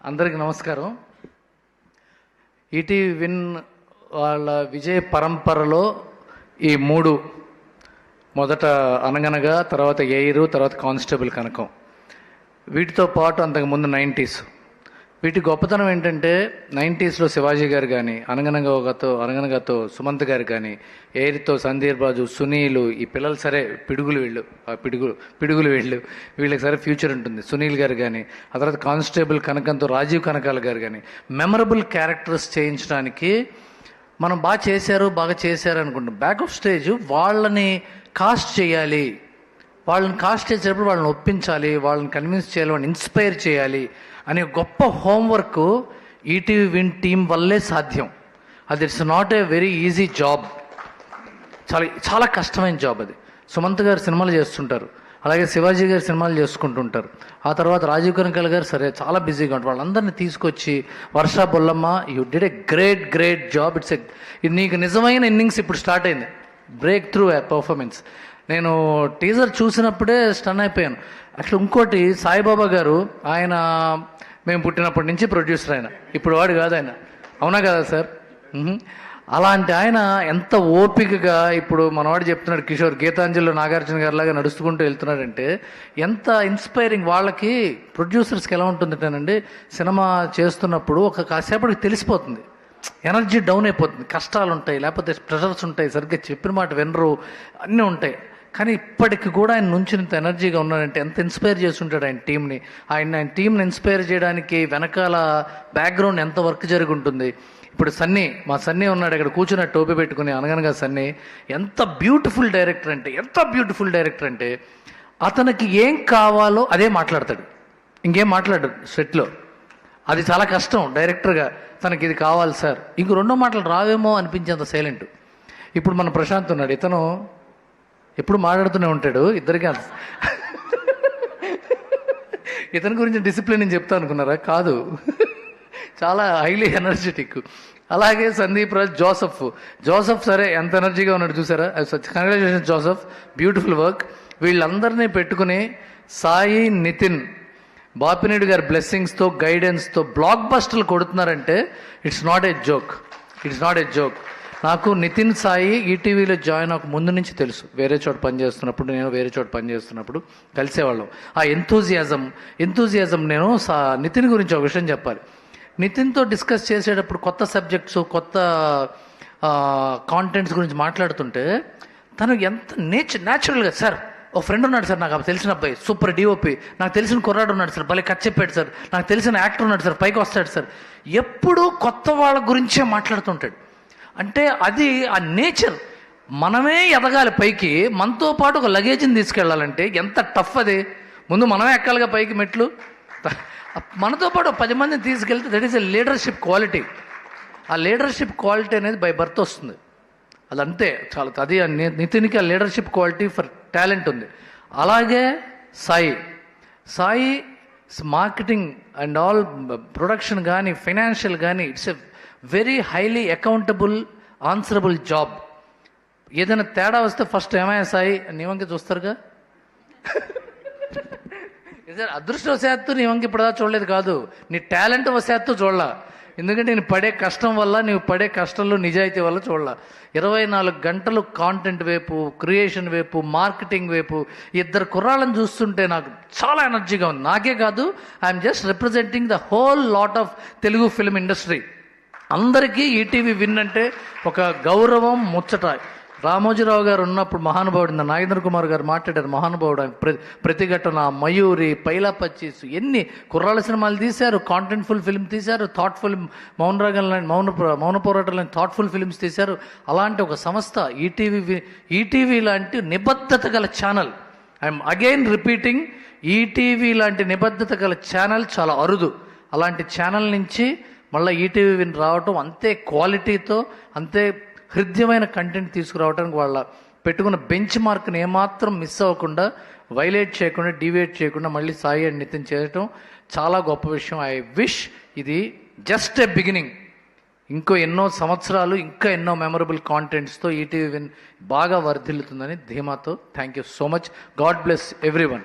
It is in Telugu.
అందరికి నమస్కారం. ఈటీవీ విన్ వాళ్ళ విజయ పరంపరలో ఈ మూడు, మొదట అనగనగా, తర్వాత ఎయిరు, తర్వాత కానిస్టేబుల్ కనకం, వీటితో పాటు అంతకుముందు 90s. వీటి గొప్పతనం ఏంటంటే 90sలో శివాజీ గారు కానీ, అనగనగాతో సుమంత్ గారు కానీ, ఎయిర్తో సందీప్ రాజు, సునీలు, ఈ పిల్లలు సరే పిడుగులు వీళ్ళకి సరే ఫ్యూచర్ ఉంటుంది. సునీల్ గారు కానీ, ఆ తర్వాత కానిస్టేబుల్ కనకంతో రాజీవ్ కనకాల గారు కానీ, మెమరబుల్ క్యారెక్టర్స్ చేయించడానికి మనం బాగా చేశారు అనుకుంటాం. బ్యాక్ ఆఫ్ స్టేజ్ వాళ్ళని కాస్ట్ చేయాలి, వాళ్ళని కాస్ట్ చేసేటప్పుడు వాళ్ళని ఒప్పించాలి, వాళ్ళని కన్విన్స్ చేయాలి, వాళ్ళని ఇన్స్పైర్ చేయాలి అనే గొప్ప హోంవర్క్ ఈటీవీ విన్ టీం వల్లే సాధ్యం. అది it's not a very easy job, చాలా కష్టమైన జాబ్ అది. సుమంత్ గారు సినిమాలు చేస్తుంటారు, అలాగే శివాజీ గారు సినిమాలు చేసుకుంటుంటారు, ఆ తర్వాత రాజీవ్ కనకాల గారు సరే చాలా బిజీగా ఉంటారు. వాళ్ళందరినీ తీసుకొచ్చి వర్షా Bollamma, you did a great job. ఇది నీకు నిజమైన ఇన్నింగ్స్ ఇప్పుడు స్టార్ట్ అయింది, బ్రేక్ త్రూ పర్ఫార్మెన్స్. నేను టీజర్ చూసినప్పుడే స్టన్ అయిపోయాను. అట్లా ఇంకోటి, సాయిబాబా గారు, ఆయన మేము పుట్టినప్పటి నుంచి ప్రొడ్యూసర్, ఆయన ఇప్పుడు వాడు కాదు, ఆయన అవునా కదా సార్? అలాంటి ఆయన ఎంత ఓపికగా ఇప్పుడు మనవాడు చెప్తున్నాడు, కిషోర్ గీతాంజలిలో నాగార్జున గారి లాగా నడుచుకుంటూ వెళ్తున్నాడంటే ఎంత ఇన్స్పైరింగ్. వాళ్ళకి ప్రొడ్యూసర్స్కి ఎలా ఉంటుందంటేనండి, సినిమా చేస్తున్నప్పుడు ఒక కాసేపటికి తెలిసిపోతుంది, ఎనర్జీ డౌన్ అయిపోతుంది, కష్టాలు ఉంటాయి, లేకపోతే ప్రెషర్స్ ఉంటాయి, సరిగ్గా చెప్పిన మాట వినరు, అన్నీ ఉంటాయి. కానీ ఇప్పటికి కూడా ఆయన నుంచి ఇంత ఎనర్జీగా ఉన్నాడంటే ఎంత ఇన్స్పైర్ చేస్తుంటాడు ఆయన టీంని. ఆయన టీంని ఇన్స్పైర్ చేయడానికి వెనకాల బ్యాక్గ్రౌండ్ ఎంత వర్క్ జరిగి ఉంటుంది. ఇప్పుడు మా సన్నీ ఉన్నాడు ఇక్కడ కూర్చున్న టోపీ పెట్టుకుని, అనగనగా సన్నీ ఎంత బ్యూటిఫుల్ డైరెక్టర్ అంటే అతనికి ఏం కావాలో అదే మాట్లాడతాడు, ఇంకేం మాట్లాడు సెట్లో. అది చాలా కష్టం డైరెక్టర్గా, తనకి ఇది కావాలి సార్, ఇంక రెండో మాటలు రావేమో అనిపించేంత సైలెంట్. ఇప్పుడు మన ప్రశాంత్ ఉన్నాడు, ఇతను ఎప్పుడు మాట్లాడుతూనే ఉంటాడు, ఇద్దరికి ఇతని గురించి డిసిప్లిన్ నేను చెప్తా అనుకున్నారా? కాదు, చాలా హైలీ ఎనర్జెటిక్. అలాగే సందీప్ రాజ్, జోసఫ్ సరే ఎంత ఎనర్జీగా ఉన్నాడు చూసారా? Congratulations Joseph, beautiful work. వీళ్ళందరినీ పెట్టుకుని సాయి, నితిన్, బాపినేడు గారి బ్లెస్సింగ్స్తో, గైడెన్స్తో బ్లాక్ బస్టర్లు కొడుతున్నారంటే ఇట్స్ నాట్ ఏ జోక్. నాకు నితిన్, సాయి ఈటీవీలో జాయిన్ అవ్వక ముందు నుంచి తెలుసు. వేరే చోట పనిచేస్తున్నప్పుడు కలిసేవాళ్ళం. ఆ ఎంతూజియాజం నేను నితిన్ గురించి ఒక విషయం చెప్పాలి. నితిన్తో డిస్కస్ చేసేటప్పుడు కొత్త సబ్జెక్ట్స్, కొత్త కాంటెంట్స్ గురించి మాట్లాడుతుంటే తను ఎంత న్యాచురల్గా, సార్ ఓ ఫ్రెండ్ ఉన్నాడు సార్, నాకు తెలిసిన అబ్బాయి సూపర్ డిఓపి, నాకు తెలిసిన కుర్రాడు ఉన్నాడు సార్, భలే కట్ చెప్పాడు సార్, నాకు తెలిసిన యాక్టర్ ఉన్నాడు సార్, పైకి వస్తాడు సార్, ఎప్పుడూ కొత్త వాళ్ళ గురించే మాట్లాడుతుంటాడు. అంటే అది ఆ నేచర్. మనమే ఎదగాలి పైకి, మనతో పాటు ఒక లగేజ్ని తీసుకెళ్ళాలంటే ఎంత టఫ్ అది. ముందు మనమే ఎక్కాలిగా పైకి మెట్లు, మనతో పాటు 10 మందిని తీసుకెళ్తే that is a leadership quality. ఆ లీడర్షిప్ క్వాలిటీ అనేది బై బర్త్ వస్తుంది, అదంతే చాలా. అది నితిన్కి ఆ లీడర్షిప్ క్వాలిటీ ఫర్ టాలెంట్ ఉంది. అలాగే Sai marketing and all, production కానీ, ఫైనాన్షియల్ కానీ, it's a very highly accountable, answerable job. ఏదైనా తేడా వస్తే ఫస్ట్ ఏమయ్యా సాయి నీ వంకి చూస్తారుగా. అదృష్టవశాత్తు నీ వంకి ఇప్పుడు చూడలేదు కాదు, నీ టాలెంట్ వశాత్తు చూడలా. ఎందుకంటే నేను పడే కష్టం వల్ల, నీవు పడే కష్టంలో నిజాయితీ వల్ల చూడాల. 24 గంటలు కాంటెంట్ వైపు, క్రియేషన్ వైపు, మార్కెటింగ్ వైపు ఇద్దరు కుర్రాళ్ళని చూస్తుంటే నాకు చాలా ఎనర్జీగా ఉంది. నాకే కాదు, I'm just representing the whole lot of Telugu film industry. అందరికీ ఈటీవీ విన్ అంటే ఒక గౌరవం, ముచ్చట. రామోజీరావు గారు ఉన్నప్పుడు మహానుభావుడు, నాగేంద్ర కుమార్ గారు మాట్లాడారు, మహానుభావుడు. ప్రతిఘటన, మయూరి, పైలా పచ్చీస్, ఎన్ని కుర్రాళ్ళ సినిమాలు తీశారు, కాంటెంట్ఫుల్ ఫిల్మ్ తీశారు, థాట్ఫుల్ మౌన పోరాటం లాంటి థాట్ఫుల్ ఫిల్మ్స్ తీశారు. అలాంటి ఒక సంస్థ ఈటీవీ లాంటి నిబద్ధత గల channel, I'm again repeating, ETV లాంటి నిబద్ధత గల ఛానల్ చాలా అరుదు. అలాంటి ఛానల్ నుంచి మళ్ళీ ఈటీవీ విన్ రావటం, అంతే క్వాలిటీతో, అంతే హృద్యమైన కంటెంట్ తీసుకురావడానికి వాళ్ళ పెట్టుకున్న బెంచ్ మార్క్ని ఏమాత్రం మిస్ అవ్వకుండా, వైలేట్ చేయకుండా, డీవియేట్ చేయకుండా మళ్ళీ సాయి అండ్ నితిన్ చేయటం చాలా గొప్ప విషయం. ఐ విష్ ఇది జస్ట్ ఏ బిగినింగ్. ఇంకో ఎన్నో సంవత్సరాలు, ఇంకా ఎన్నో మెమరబుల్ కాంటెంట్స్తో ఈటీవీ విన్ బాగా వర్ధిల్లుతుందని ధీమాతో. Thank you so much. God bless everyone.